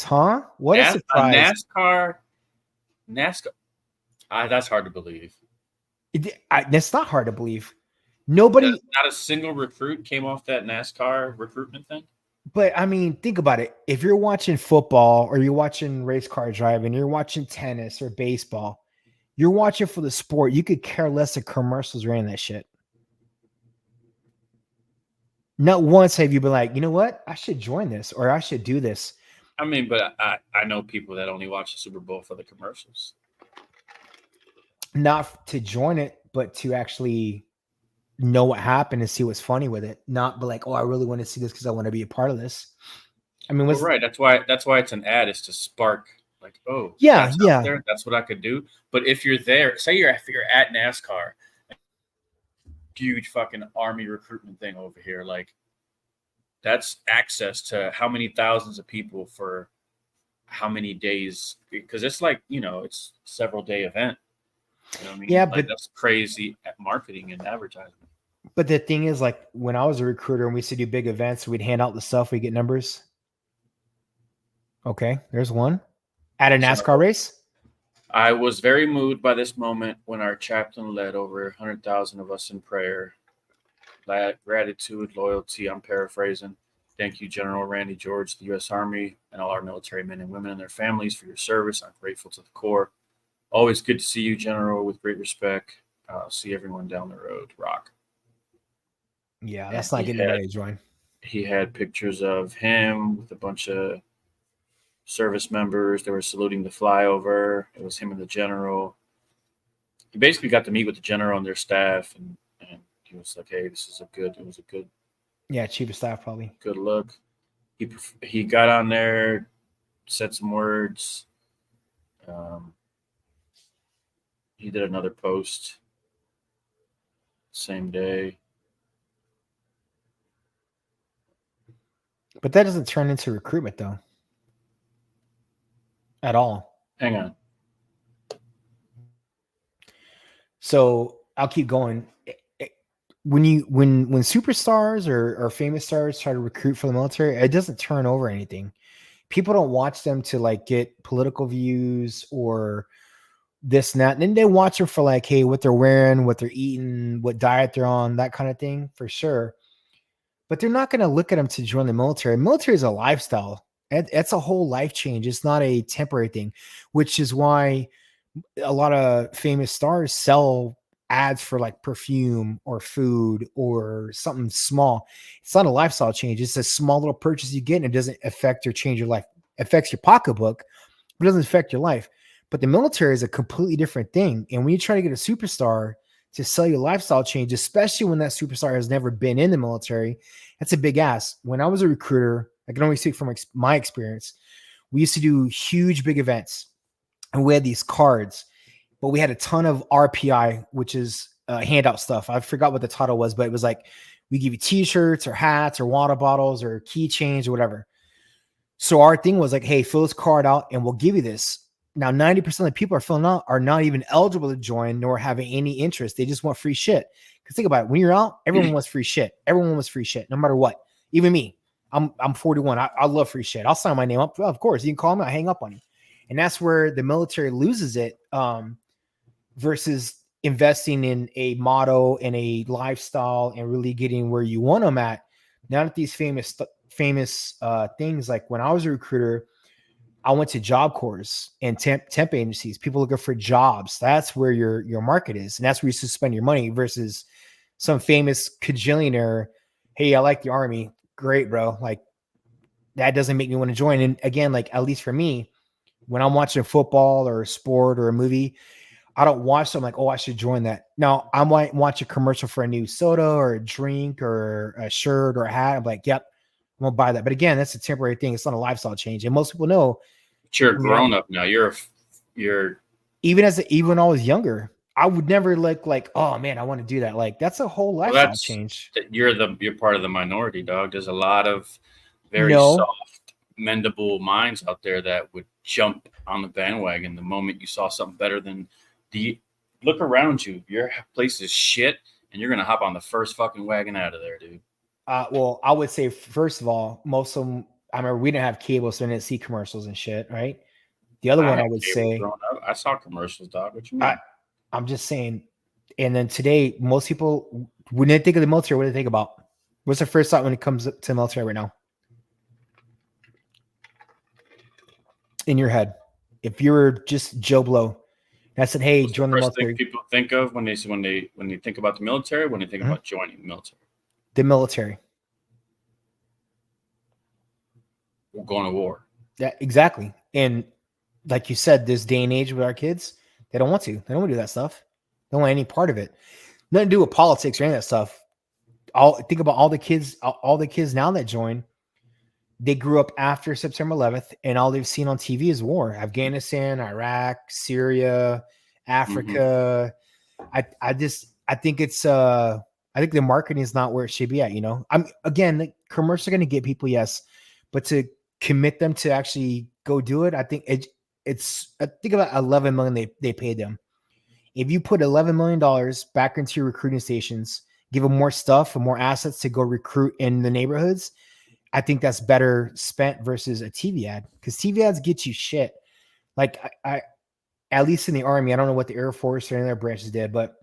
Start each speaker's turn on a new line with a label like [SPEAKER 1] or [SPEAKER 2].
[SPEAKER 1] Huh? What a
[SPEAKER 2] A
[SPEAKER 1] surprise.
[SPEAKER 2] NASCAR. That's hard to believe.
[SPEAKER 1] That's not hard to believe.
[SPEAKER 2] That
[SPEAKER 1] Nobody,
[SPEAKER 2] not a single recruit came off that NASCAR recruitment thing.
[SPEAKER 1] but I mean, think about it. If you're watching football or you're watching race car driving, you're watching tennis or baseball, you're watching for the sport. You could care less if commercials ran that shit. Not once have you been like, you know what? I should join this or I should do this.
[SPEAKER 2] I mean, but I know people that only watch the Super Bowl for the commercials.
[SPEAKER 1] Not to join it, but to actually know what happened and see what's funny with it. Not be like, oh, I really want to see this because I want to be a part of this. I mean,
[SPEAKER 2] Well,
[SPEAKER 1] what's
[SPEAKER 2] right. That's why it's an ad, is to spark, like, oh,
[SPEAKER 1] yeah,
[SPEAKER 2] that's out
[SPEAKER 1] yeah.
[SPEAKER 2] there. That's what I could do. But if you're there, say if you're at NASCAR, huge fucking army recruitment thing over here, like that's access to how many thousands of people for how many days? Because it's like, it's several day event. You know what I
[SPEAKER 1] Yeah,
[SPEAKER 2] mean? Like, that's crazy at marketing and advertising.
[SPEAKER 1] but the thing is, like when I was a recruiter and we used to do big events, we'd hand out the stuff, we get numbers. Okay, there's one. At a
[SPEAKER 2] So
[SPEAKER 1] NASCAR race?
[SPEAKER 2] I was very moved by this moment when our chaplain led over 100,000 of us in prayer. Gratitude, loyalty, I'm paraphrasing. Thank you, General Randy George, the U.S. Army, and all our military men and women and their families for your service. I'm grateful to the core. Always good to see you, General, with great respect. See everyone down the road. Rock.
[SPEAKER 1] Yeah,
[SPEAKER 2] And
[SPEAKER 1] that's not getting anybody to join.
[SPEAKER 2] he had pictures of him with a bunch of service members. They were saluting the flyover. It was him and the general. He basically got to meet with the general and their staff, and he was like, "Hey, it was a
[SPEAKER 1] Yeah, chief of staff probably.
[SPEAKER 2] good look." He got on there, said some words. Um, he did another post same day.
[SPEAKER 1] But that doesn't turn into recruitment though. At all.
[SPEAKER 2] Hang on.
[SPEAKER 1] So I'll keep going. When superstars or famous stars try to recruit for the military, it doesn't turn over anything. People don't watch them to like get political views or this and that. And then they watch them for like, hey, what they're wearing, what they're eating, what diet they're on, that kind of thing for sure. But they're not going to look at them to join the military. Military is a lifestyle. It's a whole life change. It's not a temporary thing, which is why a lot of famous stars sell ads for like perfume or food or something small. It's not a lifestyle change. It's a small little purchase you get and it doesn't affect or change your life. It affects your pocketbook, but it doesn't affect your life. But the military is a completely different thing. And when you try to get a superstar to sell you a lifestyle change, especially when that superstar has never been in the military, that's a big ask. When I was a recruiter, I can only speak from my experience. We used to do huge, big events and we had these cards, but we had a ton of RPI, which is handout stuff. I forgot what the title was, but it was like we give you t-shirts or hats or water bottles or keychains or whatever. So our thing was like, hey, fill this card out and we'll give you this. Now, 90% of the people are filling out are not even eligible to join nor having any interest. They just want free shit. Because think about it. When you're out, everyone wants free shit. Everyone wants free shit, no matter what. Even me. I'm 41. I love free shit. I'll sign my name up. Well, of course, you can call me. I hang up on you. And that's where the military loses it versus investing in a motto and a lifestyle and really getting where you want them at. Now that these famous things, like when I was a recruiter, I went to job corps and temp agencies, people looking for jobs. That's where your market is. And that's where you should spend your money versus some famous cajillionaire. Hey, I like the army. Great, bro. Like that doesn't make me want to join. And again, like at least for me, when I'm watching football or a sport or a movie, I don't watch them like, oh, I should join that. Now I might watch a commercial for a new soda or a drink or a shirt or a hat. I'm like, yep, I'm gonna buy that. But again, that's a temporary thing. It's not a lifestyle change. And most people know
[SPEAKER 2] But you're a grown up now. You're
[SPEAKER 1] even when I was younger, I would never like, oh man, I want to do that. Like that's a whole
[SPEAKER 2] well,
[SPEAKER 1] lifestyle change.
[SPEAKER 2] you're part of the minority, dog. There's a lot of very
[SPEAKER 1] No,
[SPEAKER 2] soft, mendable minds out there that would jump on the bandwagon the moment you saw something better than the. Look around you. Your place is shit, and you're gonna hop on the first fucking wagon out of there, dude.
[SPEAKER 1] well, I would say first of all, most of them. I remember we didn't have cable, so we didn't see commercials and shit, right? The other
[SPEAKER 2] I
[SPEAKER 1] one
[SPEAKER 2] had
[SPEAKER 1] I would
[SPEAKER 2] cable
[SPEAKER 1] say,
[SPEAKER 2] growing up. I saw commercials, dog. What you
[SPEAKER 1] I,
[SPEAKER 2] mean?
[SPEAKER 1] I'm just saying. And then today, most people, when they think of the military, what do they think about? What's their first thought when it comes to the military right now? In your head, if you were just Joe Blow, and I said, "Hey,
[SPEAKER 2] What's the
[SPEAKER 1] join the
[SPEAKER 2] first thing
[SPEAKER 1] military."
[SPEAKER 2] people think of when they think about the military? When they think
[SPEAKER 1] Mhm.
[SPEAKER 2] about joining the military,
[SPEAKER 1] The military.
[SPEAKER 2] we're going to war.
[SPEAKER 1] Yeah, exactly. And like you said, this day and age with our kids, they don't want to. They don't want to do that stuff. They don't want any part of it. Nothing to do with politics or any of that stuff. Think about all the kids now that join. They grew up after September 11th, and all they've seen on TV is war. Afghanistan, Iraq, Syria,
[SPEAKER 2] Mm-hmm.
[SPEAKER 1] Africa. I think it's I think the marketing is not where it should be at. I'm again, the commercials are going to get people, yes, but to commit them to actually go do it, I think it's I think about 11 million they paid them. If you put $11 million back into your recruiting stations, give them more stuff and more assets to go recruit in the neighborhoods, I think that's better spent versus a TV ad, because TV ads get you shit. Like I at least in the Army, I don't know what the Air Force or any other branches did, but